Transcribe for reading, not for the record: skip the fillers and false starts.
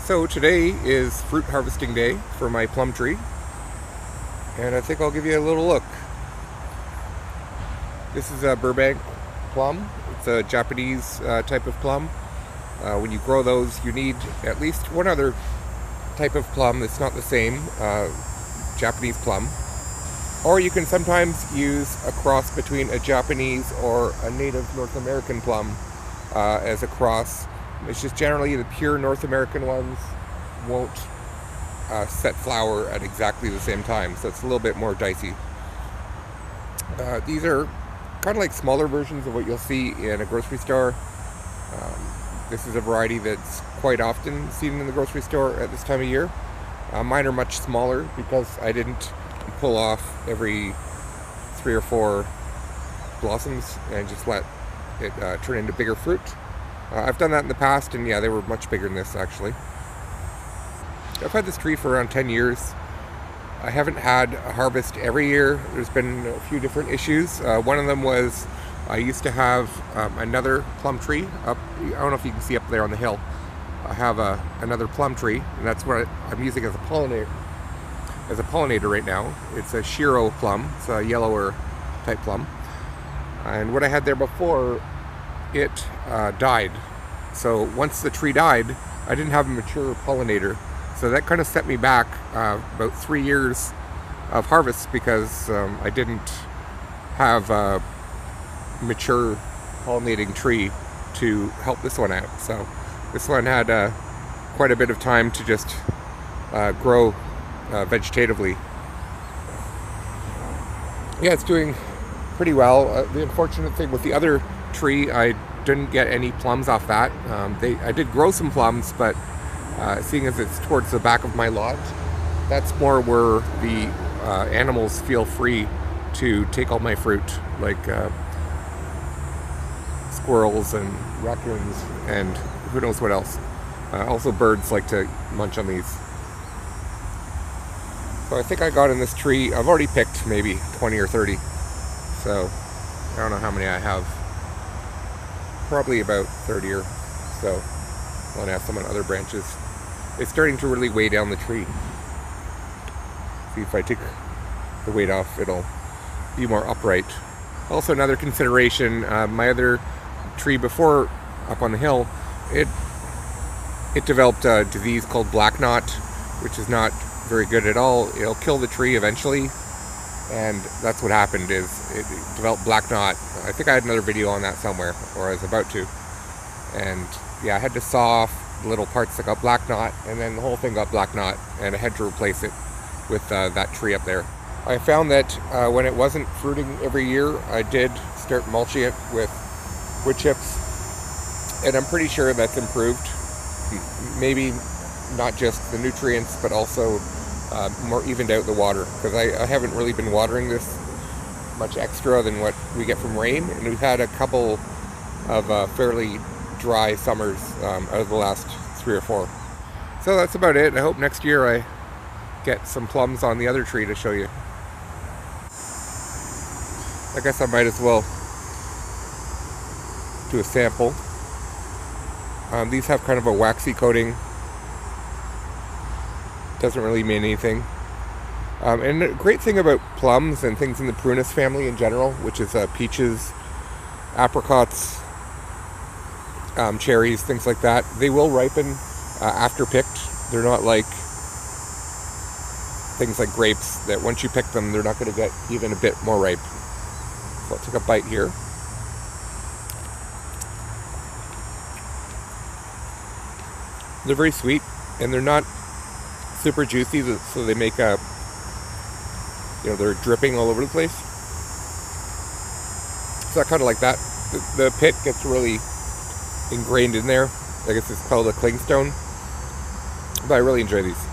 So today is fruit harvesting day for my plum tree, and I think I'll give you a little look. This is a Burbank plum. It's a Japanese type of plum. When you grow those, you need at least one other type of plum that's not the same, Japanese plum. Or you can sometimes use a cross between a Japanese or a native North American plum as a cross. It's just generally the pure North American ones won't set flower at exactly the same time, so it's a little bit more dicey. These are kind of like smaller versions of what you'll see in a grocery store. This is a variety that's quite often seen in the grocery store at this time of year. Mine are much smaller because I didn't pull off every 3 or 4 blossoms and just let it turn into bigger fruit. I've done that in the past, and yeah, they were much bigger than this actually. I've had this tree for around 10 years. I haven't had a harvest every year. There's been a few different issues. One of them was I used to have another plum tree up. I don't know if you can see up there on the hill. I have another plum tree, and that's what I'm using as a pollinator. Right now. It's a Shiro plum. It's a yellower type plum. And what I had there before, it died. So once the tree died, I didn't have a mature pollinator. So that kind of set me back about 3 years of harvest because I didn't have a mature pollinating tree to help this one out. So this one had quite a bit of time to just grow vegetatively. Yeah, it's doing pretty well. The unfortunate thing with the other tree, I didn't get any plums off that. I did grow some plums, but seeing as it's towards the back of my lot, that's more where the animals feel free to take all my fruit, like squirrels and raccoons and who knows what else. Also birds like to munch on these. So I think I got in this tree, I've already picked maybe 20 or 30. So I don't know how many I have. Probably about 30 or so. I'll have some on other branches. It's starting to really weigh down the tree. See, if I take the weight off, it'll be more upright. Also, another consideration, my other tree before up on the hill, it developed a disease called black knot, which is not very good at all. It'll kill the tree eventually, and that's what happened. Is it developed black knot. I think I had another video on that somewhere, or I was about to. And yeah, I had to saw off the little parts that got black knot, and then the whole thing got black knot, and I had to replace it with that tree up there. I found that when it wasn't fruiting every year, I did start mulching it with wood chips, and I'm pretty sure that's improved. Maybe not just the nutrients, but also more evened out the water, because I haven't really been watering this much extra than what we get from rain, and we've had a couple of fairly dry summers out of the last 3 or 4. So that's about it. I hope next year I get some plums on the other tree to show you. I guess I might as well do a sample. These have kind of a waxy coating. Doesn't really mean anything. And the great thing about plums and things in the prunus family in general, which is peaches, apricots, cherries, things like that, they will ripen after picked. They're not like things like grapes that once you pick them, they're not going to get even a bit more ripe. So I'll take a bite here. They're very sweet, and they're not super juicy, so they make they're dripping all over the place. So I kind of like that. The pit gets really ingrained in there. I guess it's called a clingstone. But I really enjoy these.